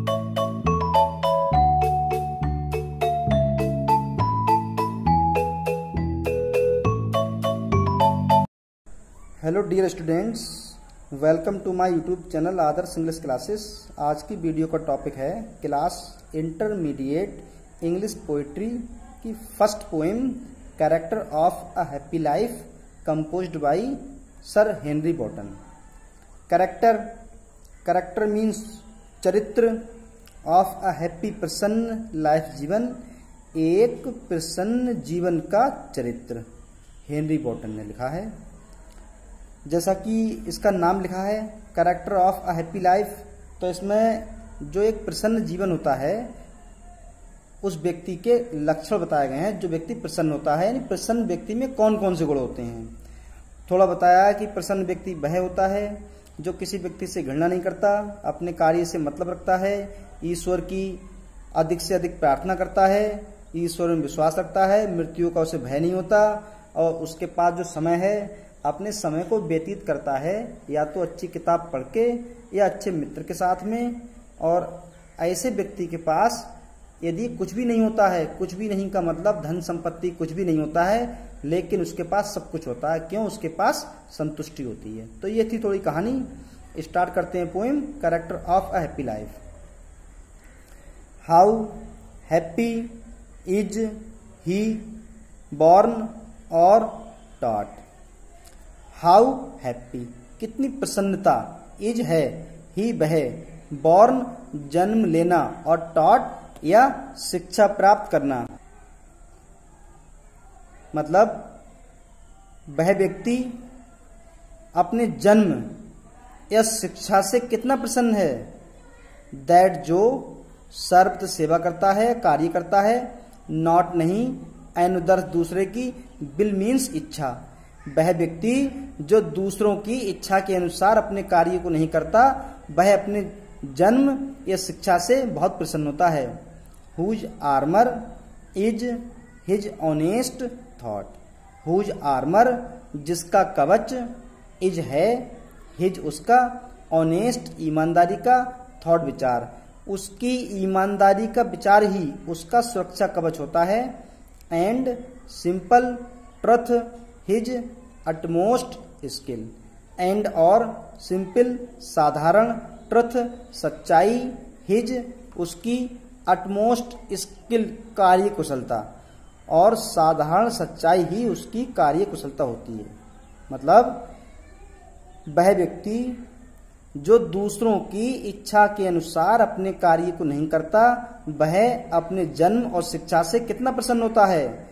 Hello dear students, welcome to my YouTube channel Adarsh English classes. आज की video का topic है क्लास इंटरमीडिएट इंग्लिश पोइट्री की first poem character of a happy life composed by sir Henry Wotton. Character means चरित्र, of a happy प्रसन्न life जीवन, एक प्रसन्न जीवन का चरित्र हेनरी बॉटन ने लिखा है। जैसा कि इसका नाम लिखा है character of a happy life, तो इसमें जो एक प्रसन्न जीवन होता है उस व्यक्ति के लक्षण बताए गए हैं। जो व्यक्ति प्रसन्न होता है, यानी प्रसन्न व्यक्ति में कौन कौन से गुण होते हैं। थोड़ा बताया कि प्रसन्न व्यक्ति वह होता है जो किसी व्यक्ति से घृणा नहीं करता, अपने कार्य से मतलब रखता है, ईश्वर की अधिक से अधिक प्रार्थना करता है, ईश्वर में विश्वास रखता है, मृत्यु का उसे भय नहीं होता, और उसके पास जो समय है अपने समय को व्यतीत करता है या तो अच्छी किताब पढ़ के या अच्छे मित्र के साथ में। और ऐसे व्यक्ति के पास यदि कुछ भी नहीं होता है, कुछ भी नहीं का मतलब धन संपत्ति कुछ भी नहीं होता है, लेकिन उसके पास सब कुछ होता है। क्यों? उसके पास संतुष्टि होती है। तो ये थी थोड़ी कहानी। स्टार्ट करते हैं poem character of a happy life. How happy is he born और टॉट। हाउ हैप्पी कितनी प्रसन्नता, इज है ही वह, बॉर्न जन्म लेना, और टॉट या शिक्षा प्राप्त करना, मतलब वह व्यक्ति अपने जन्म या शिक्षा से कितना प्रसन्न है। दैट जो सर्वत्र सेवा करता है, कार्य करता है, नॉट नहीं, अनुदर्श दूसरे की, विल मीन्स इच्छा, वह व्यक्ति जो दूसरों की इच्छा के अनुसार अपने कार्य को नहीं करता, वह अपने जन्म या शिक्षा से बहुत प्रसन्न होता है। Whose armour is his honest thought. Whose armour जिसका कवच, इज है, हिज उसका, ऑनेस्ट ईमानदारी का, थॉट विचार, उसकी ईमानदारी का विचार ही उसका सुरक्षा कवच होता है। And simple truth his utmost skill. And और सिंपल साधारण, ट्रुथ सच्चाई, हिज उसकी, अटमोस्ट स्किल कार्य कुशलता, और साधारण सच्चाई ही उसकी कार्य कुशलता होती है। मतलब वह व्यक्ति जो दूसरों की इच्छा के अनुसार अपने कार्य को नहीं करता, वह अपने जन्म और शिक्षा से कितना प्रसन्न होता है।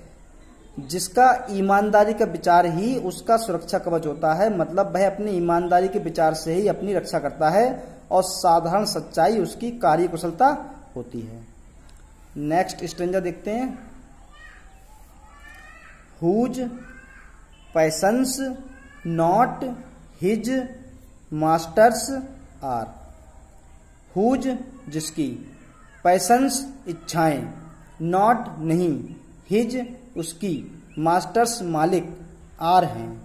जिसका ईमानदारी का विचार ही उसका सुरक्षा कवच होता है, मतलब वह अपनी ईमानदारी के विचार से ही अपनी रक्षा करता है, और साधारण सच्चाई उसकी कार्य कुशलता होती है। नेक्स्ट स्ट्रेंजर देखते हैं। Whose passions not his masters are. Whose जिसकी, पैशंस इच्छाएं, नॉट नहीं, हिज उसकी, मास्टर्स मालिक, आर हैं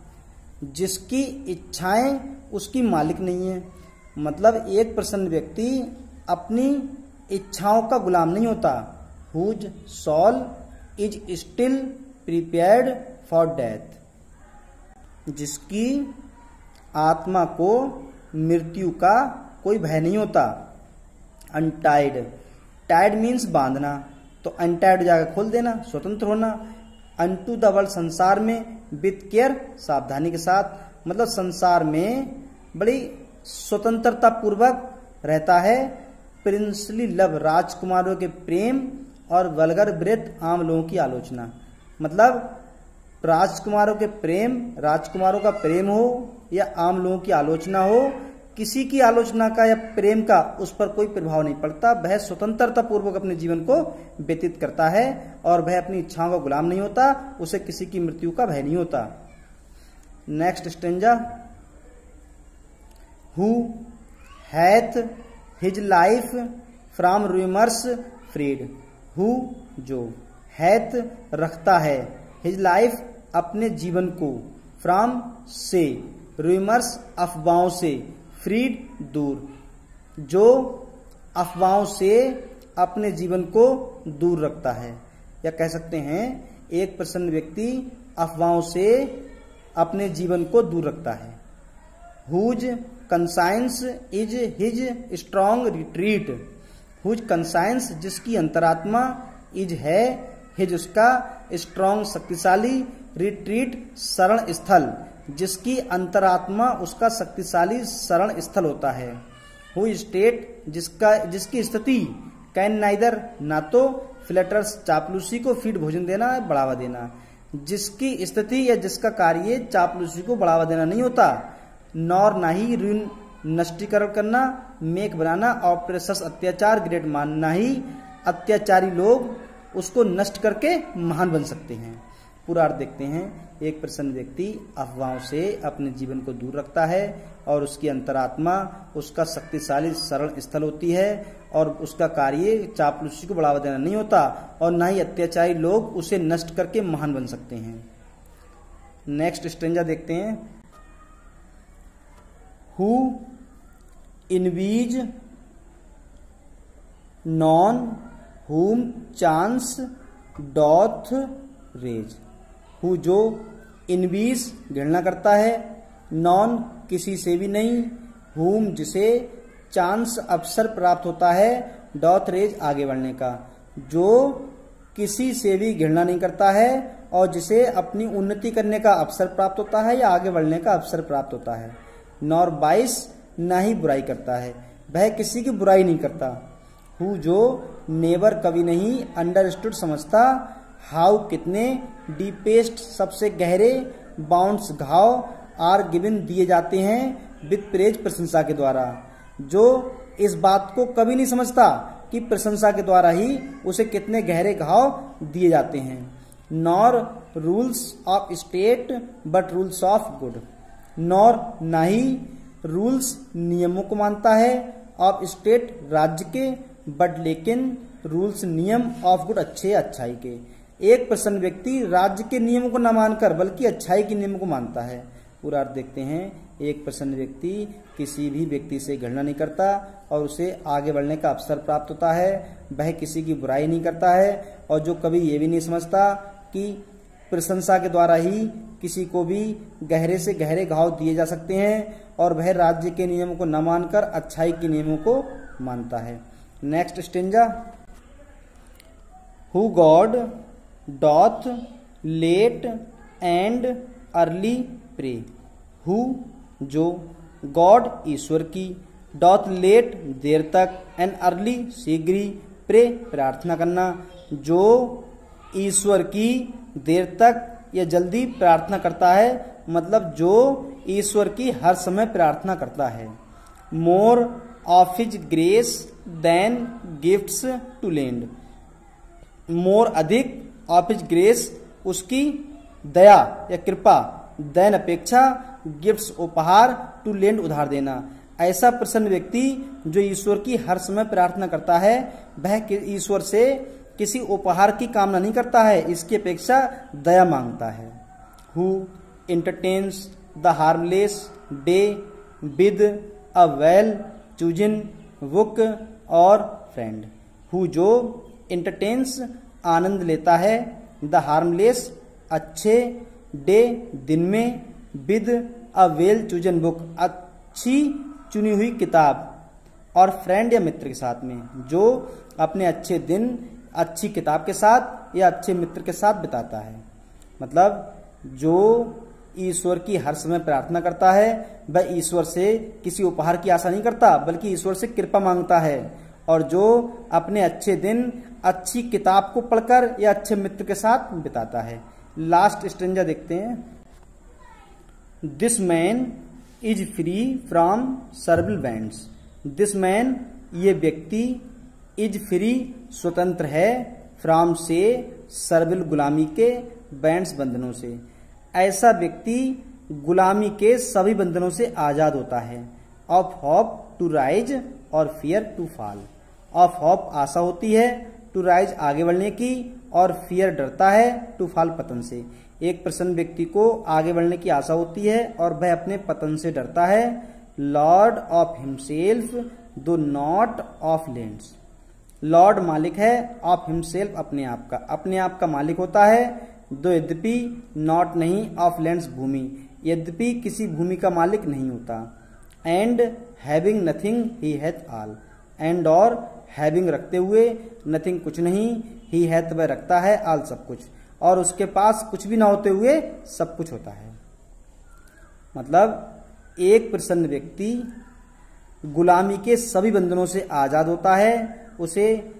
जिसकी इच्छाएं उसकी मालिक नहीं है। मतलब एक प्रसन्न व्यक्ति अपनी इच्छाओं का गुलाम नहीं होता। Whose soul is still prepared for death. जिसकी आत्मा को मृत्यु का कोई भय नहीं होता। अनटाइड, टाइड मीन्स बांधना, तो अनटाइड जाकर खोल देना, स्वतंत्र होना। अनटू द वर्ल्ड संसार में, विथ केयर सावधानी के साथ, मतलब संसार में बड़ी स्वतंत्रता पूर्वक रहता है। प्रिंसली लव राजकुमारों के प्रेम, और वल्गर ब्रेथ आम लोगों की आलोचना, मतलब राजकुमारों के प्रेम, राजकुमारों का प्रेम हो या आम लोगों की आलोचना हो, किसी की आलोचना का या प्रेम का उस पर कोई प्रभाव नहीं पड़ता। वह स्वतंत्रता पूर्वक अपने जीवन को व्यतीत करता है, और वह अपनी इच्छाओं का गुलाम नहीं होता, उसे किसी की मृत्यु का भय नहीं होता। Next stanza. Who hath his life from rumours freed. Who जो, हैथ रखता है, हिज लाइफ अपने जीवन को, फ्रॉम से, रूमर्स अफवाहों से, फ्रीड दूर, जो अफवाहों से अपने जीवन को दूर रखता है। या कह सकते हैं एक प्रसन्न व्यक्ति अफवाहों से अपने जीवन को दूर रखता है। Whose conscience is his strong retreat. Whose conscience जिसकी अंतरात्मा, इज है, हिज उसका, स्ट्रॉन्ग शक्तिशाली, रिट्रीट शरण स्थल जिसकी अंतरात्मा उसका शक्तिशाली शरण स्थल होता है। हु स्टेट जिसकी स्थिति, कैन नाइदर ना तो, फ्लैटर्स चापलूसी को फीड भोजन देना बढ़ावा देना। जिसकी स्थिति या जिसका कार्य चापलूसी को बढ़ावा देना नहीं होता, नॉर ना ही, ऋण नष्टीकरण करना, मेक बनाना, ऑपरेशंस अत्याचार, ग्रेट मानना ही अत्याचारी लोग उसको नष्ट करके महान बन सकते हैं। पूरा अर्थ देखते हैं। एक प्रसन्न व्यक्ति अफवाहों से अपने जीवन को दूर रखता है और उसकी अंतरात्मा उसका शक्तिशाली शरण स्थल होती है और उसका कार्य चापलूसी को बढ़ावा देना नहीं होता और ना ही अत्याचारी लोग उसे नष्ट करके महान बन सकते हैं। नेक्स्ट स्ट्रेंजा देखते हैं। हु इनवीज नॉन हुम चांस डॉथ रेज। हु जो इनवीज घृणा करता है, नॉन किसी से भी नहीं, हुम जिसे, चांस अवसर प्राप्त होता है, डॉथ रेज आगे बढ़ने का, जो किसी से भी घृणा नहीं करता है और जिसे अपनी उन्नति करने का अवसर प्राप्त होता है या आगे बढ़ने का अवसर प्राप्त होता है। नॉर बाइस ना ही बुराई करता है, वह किसी की बुराई नहीं करता। हु जो नेवर कभी नहीं, अंडरस्टूड समझता, हाउ कितने, डीपेस्ट सबसे गहरे, बाउंड्स घाव, आर गिवन दिए जाते हैं, विद प्रेज प्रशंसा के द्वारा। जो इस बात को कभी नहीं समझता कि प्रशंसा के द्वारा ही उसे कितने गहरे घाव दिए जाते हैं। Nor rules of state but rules of good. Nor ना ही, रूल्स नियमों को मानता है, ऑफ स्टेट राज्य के, बट लेकिन रूल्स नियम ऑफ गुड अच्छे अच्छाई के। एक प्रसन्न व्यक्ति राज्य के नियमों को न मानकर बल्कि अच्छाई के नियमों को मानता है। पूरा अर्थ देखते हैं। एक प्रसन्न व्यक्ति किसी भी व्यक्ति से घृणा नहीं करता और उसे आगे बढ़ने का अवसर प्राप्त होता है। वह किसी की बुराई नहीं करता है और जो कभी ये भी नहीं समझता कि प्रशंसा के द्वारा ही किसी को भी गहरे से गहरे घाव दिए जा सकते हैं और वह राज्य के नियमों को न मानकर अच्छाई के नियमों को मानता है। Next stanza. Who God doth late and early pray. Who जो, गॉड ईश्वर की, डॉथ लेट देर तक, एंड अर्ली शीघ्र, प्रे प्रार्थना करना, जो ईश्वर की देर तक या जल्दी प्रार्थना करता है, मतलब जो ईश्वर की हर समय प्रार्थना करता है। More of his grace than gifts to lend. More अधिक, ऑफ हिज ग्रेस उसकी दया या कृपा, देन अपेक्षा, गिफ्ट्स उपहार, टू लेंड उधार देना। ऐसा प्रसन्न व्यक्ति जो ईश्वर की हर समय प्रार्थना करता है वह ईश्वर से किसी उपहार की कामना नहीं करता है, इसकी अपेक्षा दया मांगता है। Who entertains the harmless day with a well chosen book और फ्रेंड। हु जो एंटरटेन्स आनंद लेता है, द हार्मलेस अच्छे, डे दिन में, with a well chosen book अच्छी चुनी हुई किताब, और फ्रेंड या मित्र के साथ में, जो अपने अच्छे दिन अच्छी किताब के साथ या अच्छे मित्र के साथ बिताता है। मतलब जो ईश्वर की हर समय प्रार्थना करता है वह ईश्वर से किसी उपहार की आशा नहीं करता बल्कि ईश्वर से कृपा मांगता है, और जो अपने अच्छे दिन अच्छी किताब को पढ़कर या अच्छे मित्र के साथ बिताता है। लास्ट स्ट्रेंजा देखते हैं। This man is free from servile bands. This man ये व्यक्ति, इज फ्री स्वतंत्र है, फ्रॉम से सर्विल गुलामी के, बैंड्स बंधनों से। ऐसा व्यक्ति गुलामी के सभी बंधनों से आजाद होता है। ऑफ होप टू राइज और fear to fall. Of hope आशा होती है, टू राइज आगे बढ़ने की, और फियर डरता है, टू फॉल पतन से। एक प्रसन्न व्यक्ति को आगे बढ़ने की आशा होती है और वह अपने पतन से डरता है। लॉर्ड ऑफ हिमसेल्फ दो नॉट ऑफ लैंड्स। लॉर्ड मालिक है, ऑफ हिमसेल्फ अपने आप का मालिक होता है, दो यद्यपि नॉट नहीं, ऑफ लैंड्स भूमि, यद्यपि किसी भूमि का मालिक नहीं होता। And having nothing he hath all, and और हैविंग रखते हुए, नथिंग कुछ नहीं, ही हैथ वह रखता है, ऑल सब कुछ, और उसके पास कुछ भी ना होते हुए सब कुछ होता है। मतलब एक प्रसन्न व्यक्ति गुलामी के सभी बंधनों से आजाद होता है, उसे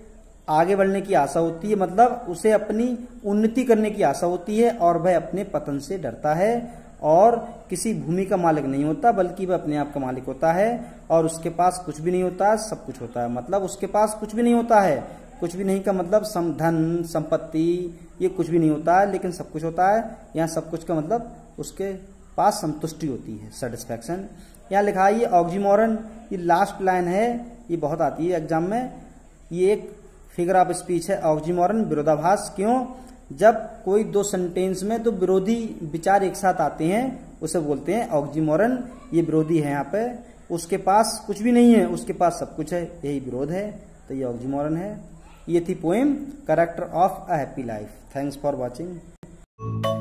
आगे बढ़ने की आशा होती है, मतलब उसे अपनी उन्नति करने की आशा होती है, और वह अपने पतन से डरता है, और किसी भूमि का मालिक नहीं होता, बल्कि वह अपने आप का मालिक होता है, और उसके पास कुछ भी नहीं होता है, सब कुछ होता है। मतलब उसके पास कुछ भी नहीं होता है, कुछ भी नहीं का मतलब धन संपत्ति ये कुछ भी नहीं होता है, लेकिन सब कुछ होता है। यहाँ सब कुछ का मतलब उसके पास संतुष्टि होती है, सेटिस्फैक्शन। यहाँ लिखा है ये ऑक्सीमोरन, ये लास्ट लाइन है, ये बहुत आती है एग्जाम में। ये एक फिगर ऑफ स्पीच है, ऑक्सीमोरन विरोधाभास। क्यों? जब कोई दो सेंटेंस में दो विरोधी विचार एक साथ आते हैं उसे बोलते हैं ऑक्सीमोरन। ये विरोधी है, यहाँ पे उसके पास कुछ भी नहीं है, उसके पास सब कुछ है, यही विरोध है, तो ये ऑक्सीमोरन है। ये थी poem character of a happy life. Thanks for watching.